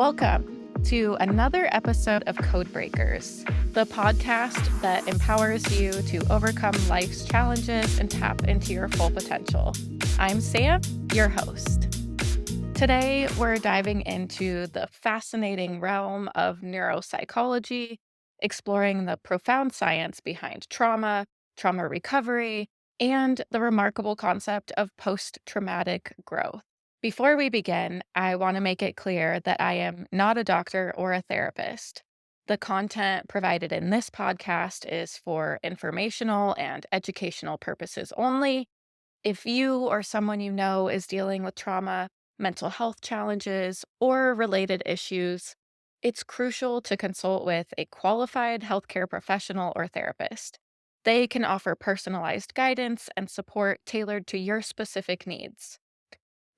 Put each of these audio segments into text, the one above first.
Welcome to another episode of Code Breakers, the podcast that empowers you to overcome life's challenges and tap into your full potential. I'm Sam, your host. Today, we're diving into the fascinating realm of neuropsychology, exploring the profound science behind trauma, trauma recovery, and the remarkable concept of post-traumatic growth. Before we begin, I want to make it clear that I am not a doctor or a therapist. The content provided in this podcast is for informational and educational purposes only. If you or someone you know is dealing with trauma, mental health challenges, or related issues, it's crucial to consult with a qualified healthcare professional or therapist. They can offer personalized guidance and support tailored to your specific needs.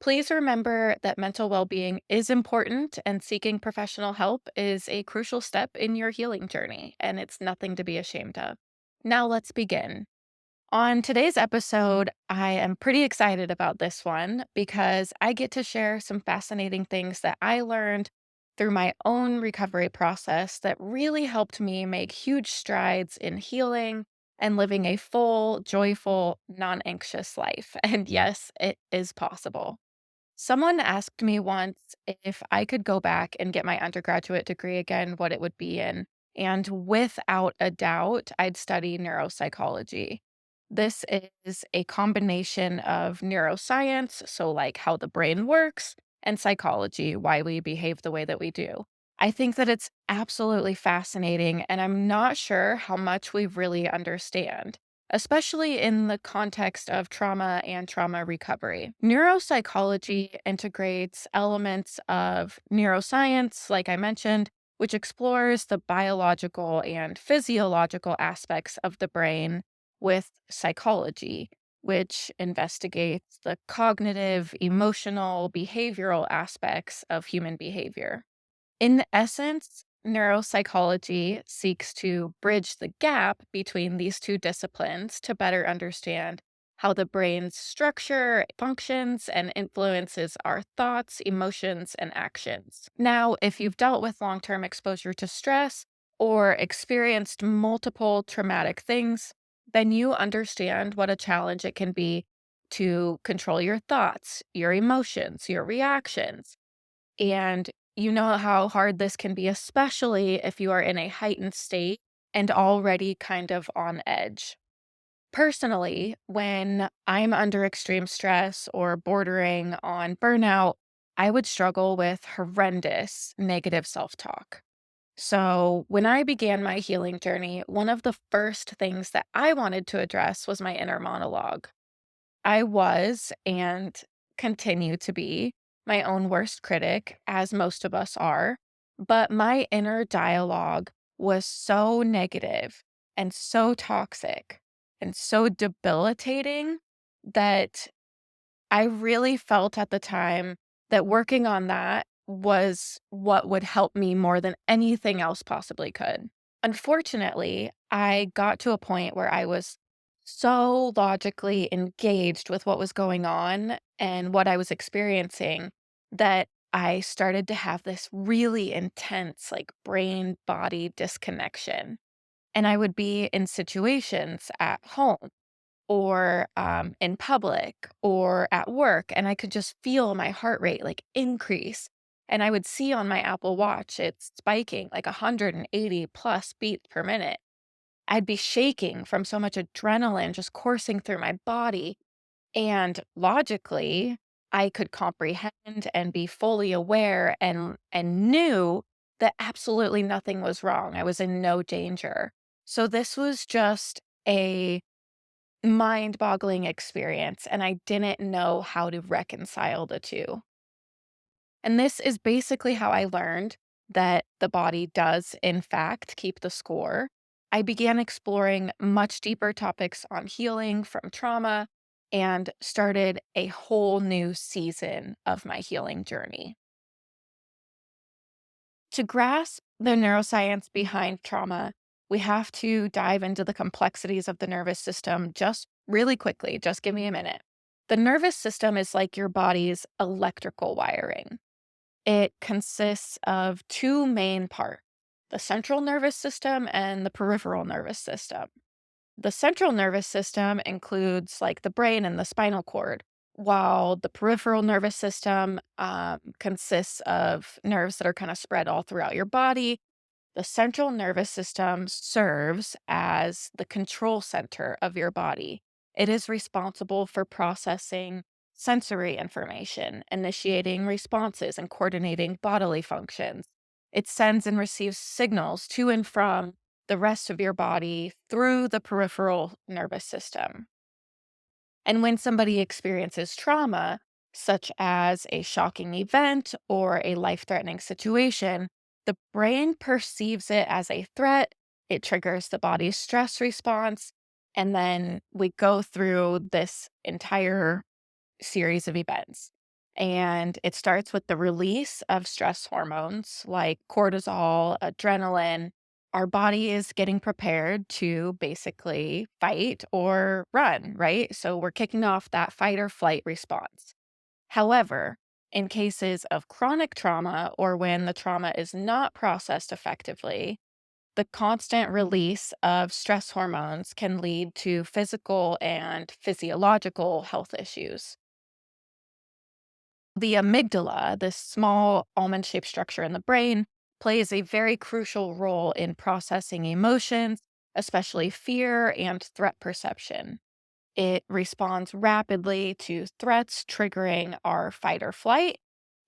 Please remember that mental well being is important, and seeking professional help is a crucial step in your healing journey, and it's nothing to be ashamed of. Now, let's begin. On today's episode, I am pretty excited about this one because I get to share some fascinating things that I learned through my own recovery process that really helped me make huge strides in healing and living a full, joyful, non anxious life. And yes, it is possible. Someone asked me once if I could go back and get my undergraduate degree again, what it would be in. And without a doubt, I'd study neuropsychology. This is a combination of neuroscience, so like how the brain works, and psychology, why we behave the way that we do. I think that it's absolutely fascinating, and I'm not sure how much we really understand, especially in the context of trauma and trauma recovery. Neuropsychology integrates elements of neuroscience, like I mentioned, which explores the biological and physiological aspects of the brain, with psychology, which investigates the cognitive, emotional, behavioral aspects of human behavior. In essence, neuropsychology seeks to bridge the gap between these two disciplines to better understand how the brain's structure functions and influences our thoughts, emotions, and actions. Now, if you've dealt with long term exposure to stress or experienced multiple traumatic things, then you understand what a challenge it can be to control your thoughts, your emotions, your reactions. And you know how hard this can be, especially if you are in a heightened state and already kind of on edge. Personally, when I'm under extreme stress or bordering on burnout, I would struggle with horrendous negative self talk. So, when I began my healing journey, one of the first things that I wanted to address was my inner monologue. I was and continue to be my own worst critic, as most of us are, but my inner dialogue was so negative and so toxic and so debilitating that I really felt at the time that working on that was what would help me more than anything else possibly could. Unfortunately, I got to a point where I was so logically engaged with what was going on and what I was experiencing that I started to have this really intense, like brain body disconnection. And I would be in situations at home or in public or at work, and I could just feel my heart rate like increase. And I would see on my Apple Watch it's spiking like 180 plus beats per minute. I'd be shaking from so much adrenaline just coursing through my body. And logically, I could comprehend and be fully aware and knew that absolutely nothing was wrong. I was in no danger. So this was just a mind-boggling experience, and I didn't know how to reconcile the two. And this is basically how I learned that the body does, in fact, keep the score. I began exploring much deeper topics on healing from trauma and started a whole new season of my healing journey. To grasp the neuroscience behind trauma, we have to dive into the complexities of the nervous system just really quickly. Just give me a minute. The nervous system is like your body's electrical wiring. It consists of two main parts, the central nervous system and the peripheral nervous system. The central nervous system includes like the brain and the spinal cord, while the peripheral nervous system consists of nerves that are kind of spread all throughout your body. The central nervous system serves as the control center of your body. It is responsible for processing sensory information, initiating responses, and coordinating bodily functions. It sends and receives signals to and from the rest of your body through the peripheral nervous system. And when somebody experiences trauma, such as a shocking event or a life threatening situation, the brain perceives it as a threat. It triggers the body's stress response. And then we go through this entire series of events. And it starts with the release of stress hormones like cortisol, adrenaline. Our body is getting prepared to basically fight or run, right? So we're kicking off that fight or flight response. However, in cases of chronic trauma or when the trauma is not processed effectively, the constant release of stress hormones can lead to physical and physiological health issues. The amygdala, this small almond shaped structure in the brain, plays a very crucial role in processing emotions, especially fear and threat perception. It responds rapidly to threats, triggering our fight or flight.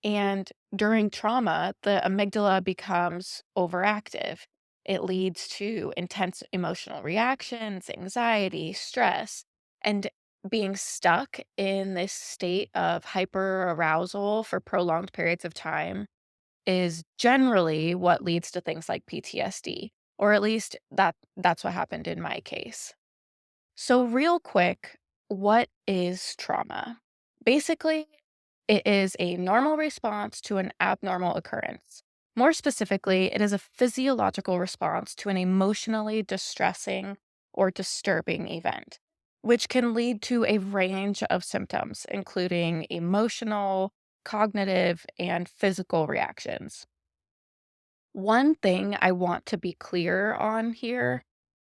And during trauma, the amygdala becomes overactive. It leads to intense emotional reactions, anxiety, stress, and being stuck in this state of hyper arousal for prolonged periods of time is generally what leads to things like PTSD, or at least that's what happened in my case. So, real quick, what is trauma? Basically, it is a normal response to an abnormal occurrence. More specifically, it is a physiological response to an emotionally distressing or disturbing event, which can lead to a range of symptoms, including emotional, cognitive, and physical reactions. One thing I want to be clear on here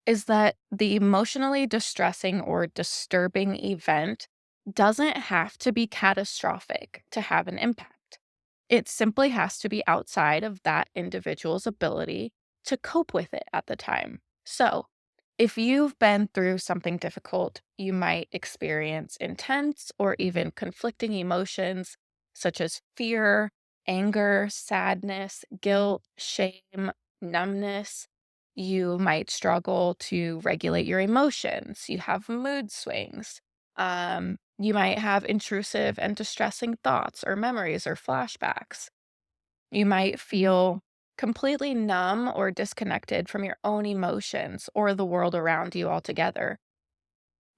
is that the emotionally distressing or disturbing event doesn't have to be catastrophic to have an impact. It simply has to be outside of that individual's ability to cope with it at the time. So, if you've been through something difficult, you might experience intense or even conflicting emotions such as fear, anger, sadness, guilt, shame, numbness. You might struggle to regulate your emotions. You have mood swings. You might have intrusive and distressing thoughts or memories or flashbacks. You might feel completely numb or disconnected from your own emotions or the world around you altogether.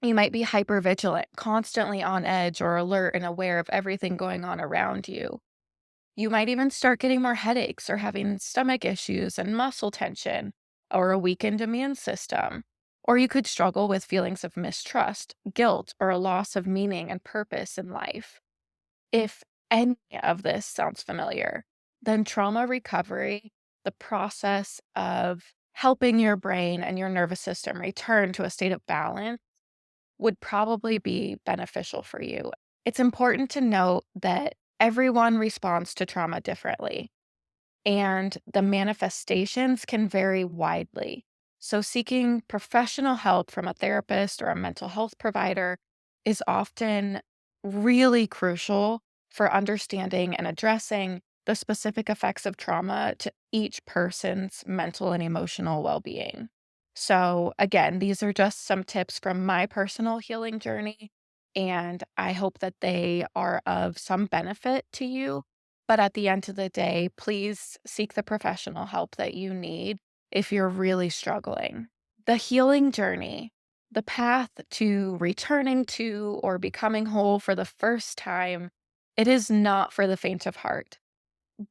You might be hypervigilant, constantly on edge or alert and aware of everything going on around you. You might even start getting more headaches or having stomach issues and muscle tension or a weakened immune system. Or you could struggle with feelings of mistrust, guilt, or a loss of meaning and purpose in life. If any of this sounds familiar, then trauma recovery, the process of helping your brain and your nervous system return to a state of balance, would probably be beneficial for you. It's important to note that everyone responds to trauma differently, and the manifestations can vary widely. So, seeking professional help from a therapist or a mental health provider is often really crucial for understanding and addressing the specific effects of trauma to each person's mental and emotional well being. So, again, these are just some tips from my personal healing journey, and I hope that they are of some benefit to you. But at the end of the day, please seek the professional help that you need if you're really struggling. The healing journey, the path to returning to or becoming whole for the first time, it is not for the faint of heart.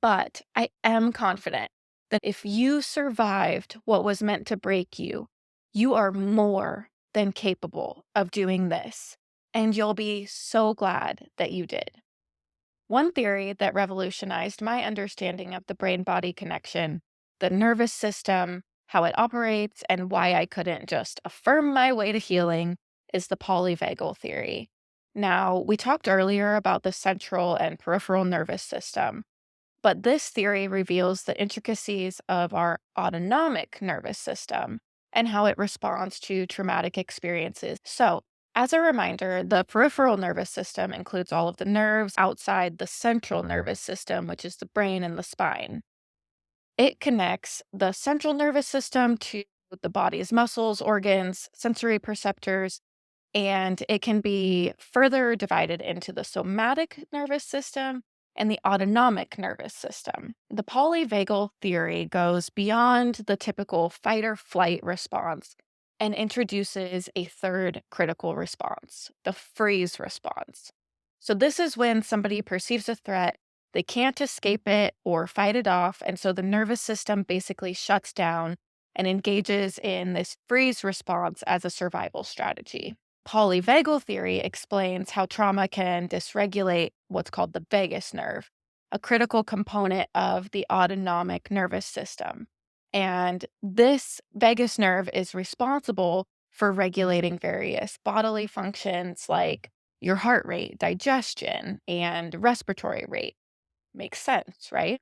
But I am confident that if you survived what was meant to break you, you are more than capable of doing this. And you'll be so glad that you did. One theory that revolutionized my understanding of the brain body connection, the nervous system, how it operates, and why I couldn't just affirm my way to healing is the polyvagal theory. Now, we talked earlier about the central and peripheral nervous system, but this theory reveals the intricacies of our autonomic nervous system and how it responds to traumatic experiences. So, as a reminder, the peripheral nervous system includes all of the nerves outside the central nervous system, which is the brain and the spine. It connects the central nervous system to the body's muscles, organs, sensory perceptors, and it can be further divided into the somatic nervous system and the autonomic nervous system. The polyvagal theory goes beyond the typical fight or flight response and introduces a third critical response, the freeze response. So, this is when somebody perceives a threat, they can't escape it or fight it off. And so the nervous system basically shuts down and engages in this freeze response as a survival strategy. Polyvagal theory explains how trauma can dysregulate what's called the vagus nerve, a critical component of the autonomic nervous system. And this vagus nerve is responsible for regulating various bodily functions like your heart rate, digestion, and respiratory rate. Makes sense, right?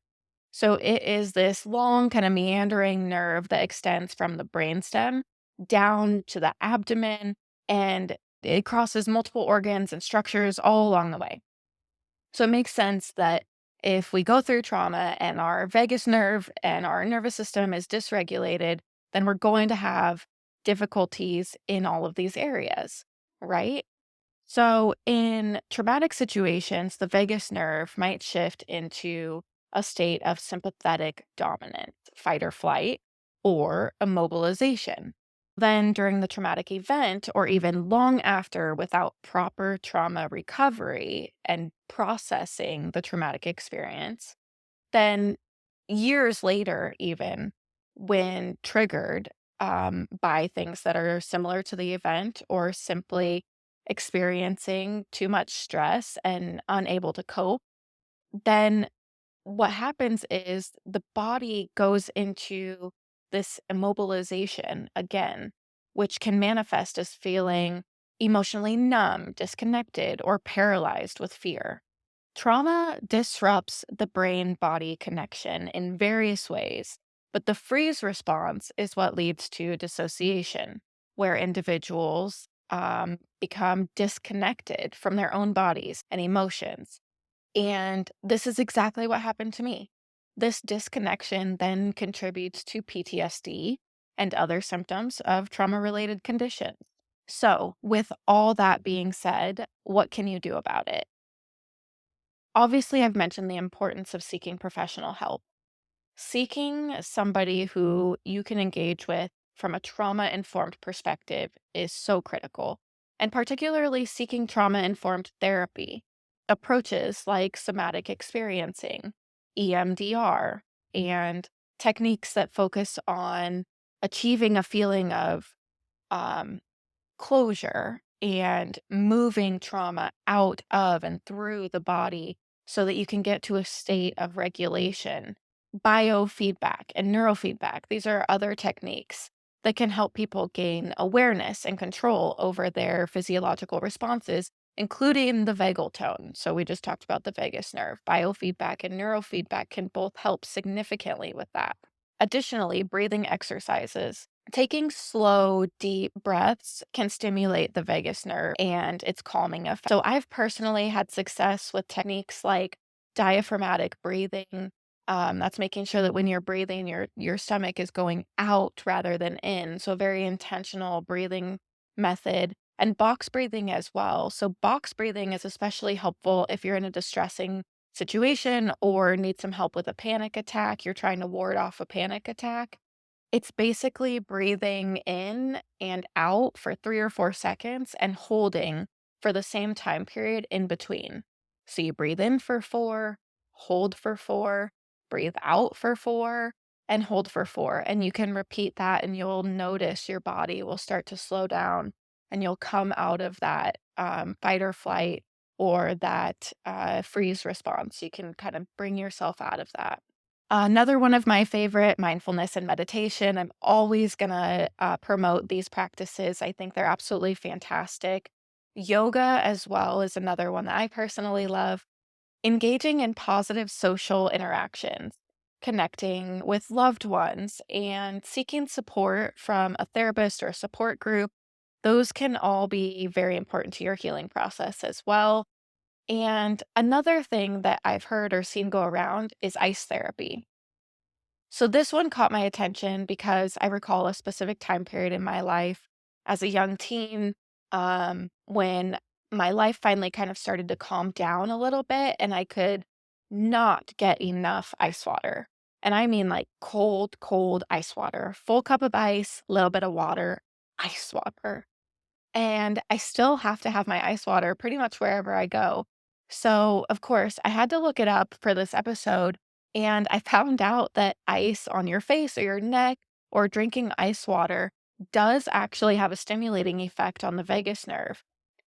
So it is this long, kind of meandering nerve that extends from the brainstem down to the abdomen, and it crosses multiple organs and structures all along the way. So it makes sense that if we go through trauma and our vagus nerve and our nervous system is dysregulated, then we're going to have difficulties in all of these areas, right? So, in traumatic situations, the vagus nerve might shift into a state of sympathetic dominance, fight or flight, or immobilization. Then, during the traumatic event, or even long after, without proper trauma recovery and processing the traumatic experience, then years later, even when triggered by things that are similar to the event or simply experiencing too much stress and unable to cope, then what happens is the body goes into this immobilization again, which can manifest as feeling emotionally numb, disconnected, or paralyzed with fear. Trauma disrupts the brain body connection in various ways, but the freeze response is what leads to dissociation, where individuals become disconnected from their own bodies and emotions. And this is exactly what happened to me. This disconnection then contributes to PTSD and other symptoms of trauma related conditions. So, with all that being said, what can you do about it? Obviously, I've mentioned the importance of seeking professional help. Seeking somebody who you can engage with from a trauma informed perspective is so critical, and particularly seeking trauma informed therapy. Approaches like somatic experiencing, EMDR, and techniques that focus on achieving a feeling of um, closure and moving trauma out of and through the body so that you can get to a state of regulation. Biofeedback and neurofeedback, these are other techniques that can help people gain awareness and control over their physiological responses, including the vagal tone. So, we just talked about the vagus nerve. Biofeedback and neurofeedback can both help significantly with that. Additionally, breathing exercises. Taking slow, deep breaths can stimulate the vagus nerve and its calming effect. So, I've personally had success with techniques like diaphragmatic breathing. That's making sure that when you're breathing, your stomach is going out rather than in. So, a very intentional breathing method, and box breathing as well. So, box breathing is especially helpful if you're in a distressing situation or need some help with a panic attack. You're trying to ward off a panic attack. It's basically breathing in and out for 3 or 4 seconds and holding for the same time period in between. So you breathe in for 4, hold for 4, breathe out for 4, and hold for 4. And you can repeat that, and you'll notice your body will start to slow down and you'll come out of that fight or flight or that freeze response. You can kind of bring yourself out of that. Another one of my favorite, mindfulness and meditation. I'm always going to promote these practices. I think they're absolutely fantastic. Yoga, as well, is another one that I personally love. Engaging in positive social interactions, connecting with loved ones, and seeking support from a therapist or a support group, those can all be very important to your healing process as well. And another thing that I've heard or seen go around is ice therapy. So this one caught my attention because I recall a specific time period in my life as a young teen, when my life finally kind of started to calm down a little bit and I could not get enough ice water. And I mean like cold, cold ice water, full cup of ice, little bit of water, ice water. And I still have to have my ice water pretty much wherever I go. So, of course, I had to look it up for this episode, and I found out that ice on your face or your neck or drinking ice water does actually have a stimulating effect on the vagus nerve.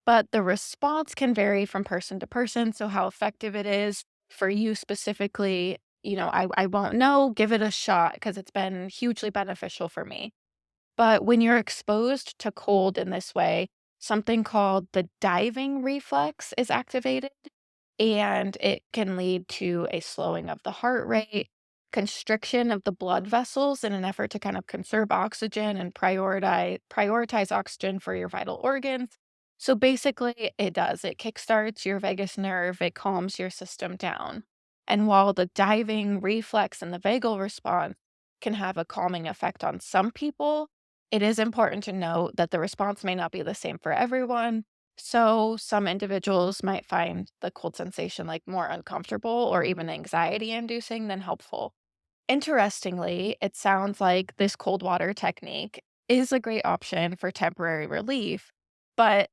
But the response can vary from person to person. So, how effective it is for you specifically, I won't know. Give it a shot because it's been hugely beneficial for me. But when you're exposed to cold in this way, something called the diving reflex is activated, and it can lead to a slowing of the heart rate, constriction of the blood vessels in an effort to kind of conserve oxygen and prioritize oxygen for your vital organs. So basically, it does. It kickstarts your vagus nerve, it calms your system down. And while the diving reflex and the vagal response can have a calming effect on some people, it is important to note that the response may not be the same for everyone. So, some individuals might find the cold sensation like more uncomfortable or even anxiety inducing than helpful. Interestingly, it sounds like this cold water technique is a great option for temporary relief, but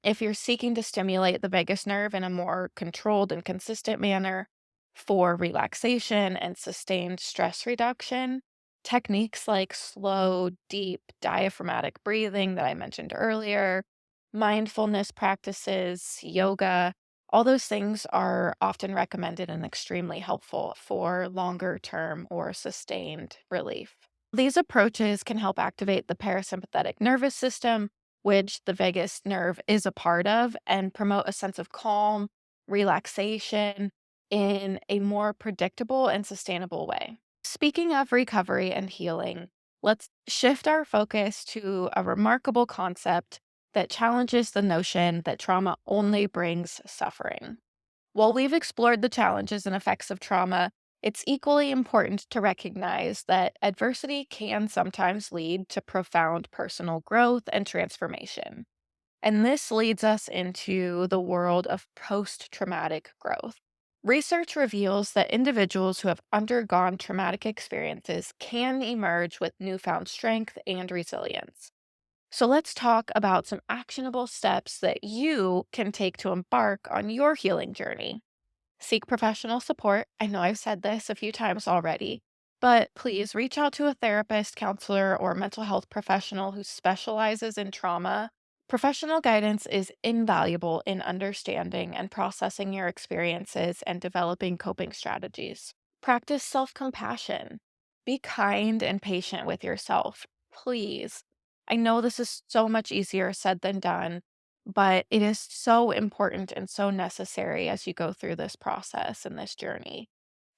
if you're seeking to stimulate the vagus nerve in a more controlled and consistent manner for relaxation and sustained stress reduction, techniques like slow, deep, diaphragmatic breathing that I mentioned earlier, mindfulness practices, yoga, all those things are often recommended and extremely helpful for longer term or sustained relief. These approaches can help activate the parasympathetic nervous system, which the vagus nerve is a part of, and promote a sense of calm, relaxation in a more predictable and sustainable way. Speaking of recovery and healing, let's shift our focus to a remarkable concept that challenges the notion that trauma only brings suffering. While we've explored the challenges and effects of trauma, it's equally important to recognize that adversity can sometimes lead to profound personal growth and transformation. And this leads us into the world of post traumatic growth. Research reveals that individuals who have undergone traumatic experiences can emerge with newfound strength and resilience. So let's talk about some actionable steps that you can take to embark on your healing journey. Seek professional support. I know I've said this a few times already, but please reach out to a therapist, counselor, or mental health professional who specializes in trauma. Professional guidance is invaluable in understanding and processing your experiences and developing coping strategies. Practice self compassion. Be kind and patient with yourself, please. I know this is so much easier said than done, but it is so important and so necessary as you go through this process and this journey.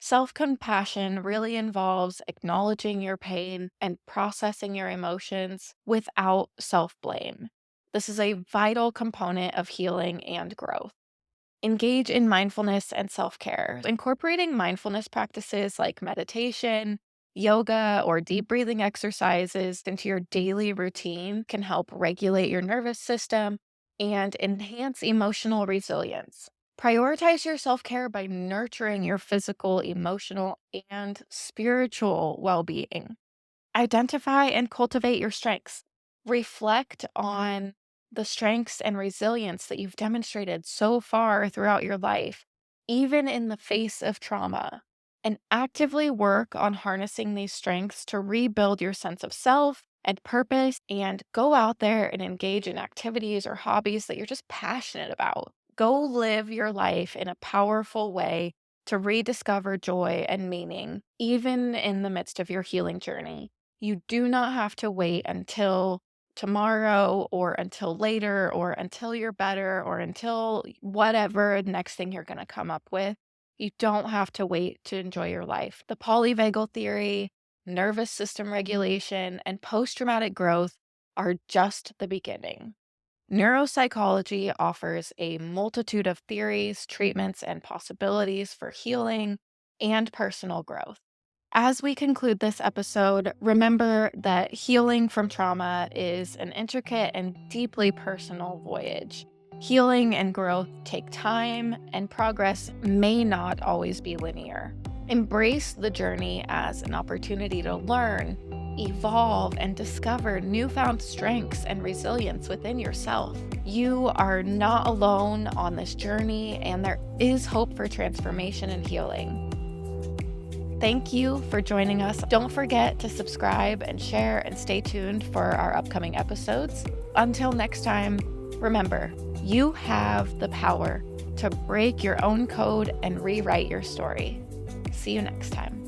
Self compassion really involves acknowledging your pain and processing your emotions without self blame. This is a vital component of healing and growth. Engage in mindfulness and self care. Incorporating mindfulness practices like meditation, yoga, or deep breathing exercises into your daily routine can help regulate your nervous system and enhance emotional resilience. Prioritize your self care by nurturing your physical, emotional, and spiritual well being. Identify and cultivate your strengths. Reflect on the strengths and resilience that you've demonstrated so far throughout your life, even in the face of trauma, and actively work on harnessing these strengths to rebuild your sense of self and purpose and go out there and engage in activities or hobbies that you're just passionate about. Go live your life in a powerful way to rediscover joy and meaning, even in the midst of your healing journey. You do not have to wait until tomorrow or until later or until you're better or until whatever next thing you're going to come up with. You don't have to wait to enjoy your life. The Polyvagal Theory, nervous system regulation, and post-traumatic growth are just the beginning. Neuropsychology offers a multitude of theories, treatments, and possibilities for healing and personal growth. As we conclude this episode, remember that healing from trauma is an intricate and deeply personal voyage. Healing and growth take time, and progress may not always be linear. Embrace the journey as an opportunity to learn, evolve, and discover newfound strengths and resilience within yourself. You are not alone on this journey, and there is hope for transformation and healing. Thank you for joining us. Don't forget to subscribe and share and stay tuned for our upcoming episodes. Until next time, remember, you have the power to break your own code and rewrite your story. See you next time.